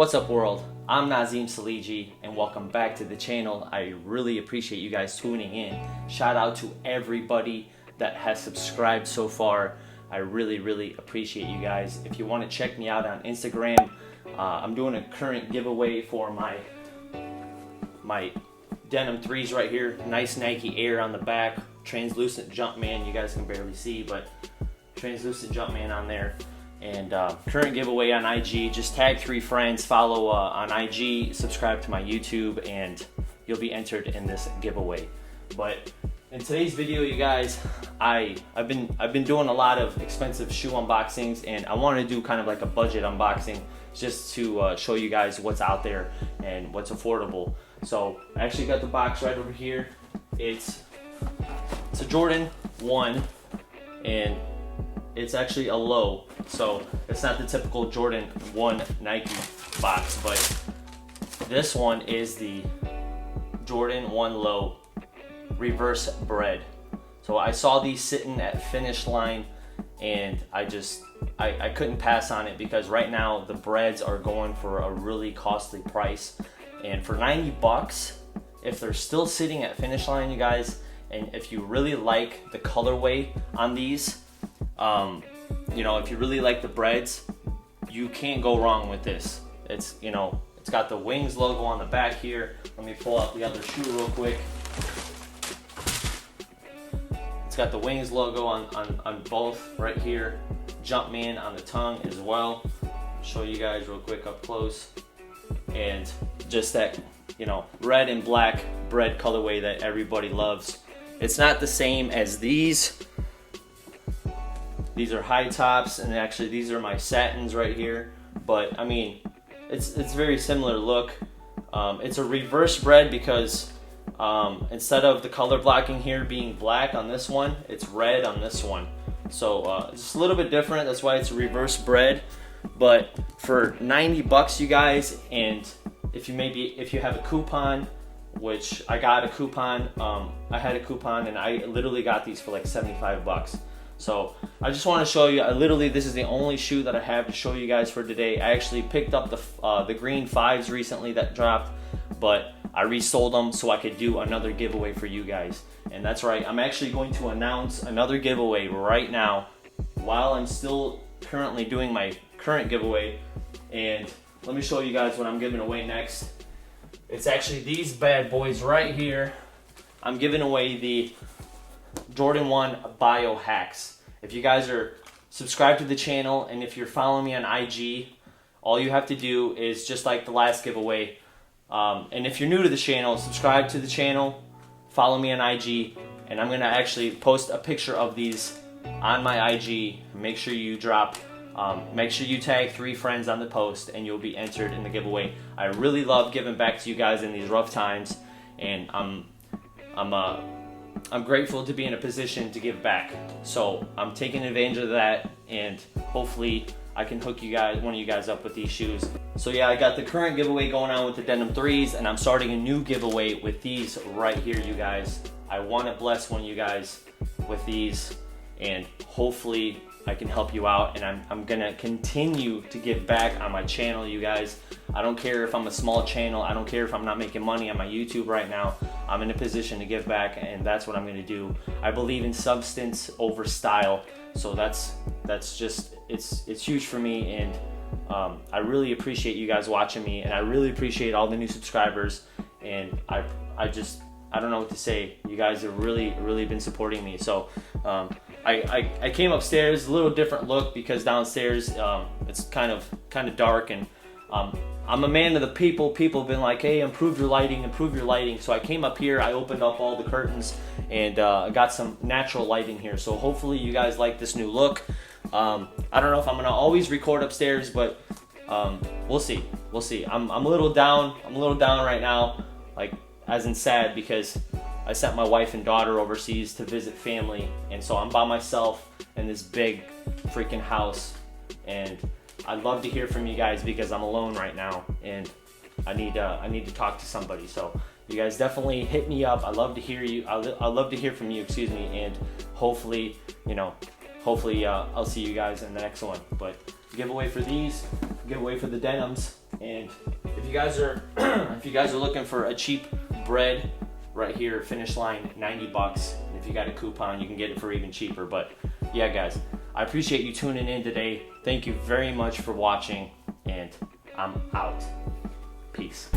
What's up world? I'm Nazim Saliji and welcome back to the channel. I really appreciate you guys tuning in. Shout out to everybody that has subscribed so far. I really appreciate you guys. If you want to check me out on Instagram, I'm doing a current giveaway for my denim 3s right here. Nice Nike Air on the back, translucent Jumpman. You guys can barely see, but translucent Jumpman on there. And current giveaway on IG. Just tag 3 friends, follow on IG, subscribe to my YouTube, and you'll be entered in this giveaway. But in today's video, you guys, I've been doing a lot of expensive shoe unboxings, and I want to do kind of like a budget unboxing just to show you guys what's out there and what's affordable. So I actually got the box right over here. It's a Jordan 1, and it's actually a low, so it's not the typical Jordan 1 Nike box, but this one is the Jordan 1 low reverse bread. So I saw these sitting at finish line, and I couldn't pass on it because right now the breads are going for a really costly price, and for 90 bucks, if they're still sitting at finish line, you guys, and if you really like the colorway on these, you know, if you really like the breads, you can't go wrong with this. It's, you know, it's got the 1's logo on the back here. Let me pull out the other shoe real quick. It's got the 1's logo on both right here. Jumpman on the tongue as well. I'll show you guys real quick up close. And just that, you know, red and black bread colorway that everybody loves. It's not the same as these. These are high tops, and actually these are my satins right here. But I mean, it's very similar look. It's a reverse bread because instead of the color blocking here being black on this one, it's red on this one. So it's a little bit different. That's why it's a reverse bread. But for 90 bucks, you guys, and if you have a coupon, which I got a coupon, I had a coupon, and I literally got these for like 75 bucks. So I just want to show you, this is the only shoe that I have to show you guys for today. I actually picked up the green 5s recently that dropped, but I resold them so I could do another giveaway for you guys. And that's right, I'm actually going to announce another giveaway right now while I'm still currently doing my current giveaway. And let me show you guys what I'm giving away next. It's actually these bad boys right here. I'm giving away the Jordan 1 biohacks. If you guys are subscribed to the channel and if you're following me on IG, all you have to do is just like the last giveaway. And if you're new to the channel, subscribe to the channel, follow me on IG, and I'm gonna actually post a picture of these on my IG. Make sure you make sure you tag 3 friends on the post, and you'll be entered in the giveaway. I really love giving back to you guys in these rough times, and I'm grateful to be in a position to give back. So I'm taking advantage of that, and hopefully I can hook one of you guys up with these shoes. So yeah, I got the current giveaway going on with the denim 3s, and I'm starting a new giveaway with these right here, you guys. I want to bless one of you guys with these, and hopefully I can help you out, and I'm gonna continue to give back on my channel, you guys. I don't care if I'm a small channel, I don't care if I'm not making money on my YouTube right now. I'm in a position to give back, and that's what I'm gonna do. I believe in substance over style, so that's just, it's huge for me, and I really appreciate you guys watching me, and I really appreciate all the new subscribers, and I don't know what to say. You guys have really been supporting me. So I came upstairs, a little different look because downstairs it's kind of dark, and I'm a man of the people. People have been like, hey, improve your lighting. So I came up here, I opened up all the curtains, and I got some natural lighting here. So hopefully you guys like this new look. I don't know if I'm gonna always record upstairs, but we'll see. I'm a little down right now, like as in sad, because I sent my wife and daughter overseas to visit family, and so I'm by myself in this big freaking house, and I'd love to hear from you guys because I'm alone right now, and I need to talk to somebody. So you guys definitely hit me up. I love to hear you. I love to hear from you, excuse me, and hopefully, you know, I'll see you guys in the next one. But giveaway for these, giveaway for the denims, And if you guys are if you guys are looking for a cheap bread, right here, Finish Line, 90 bucks. And if you got a coupon, you can get it for even cheaper. But yeah, guys, I appreciate you tuning in today. Thank you very much for watching, and I'm out. Peace.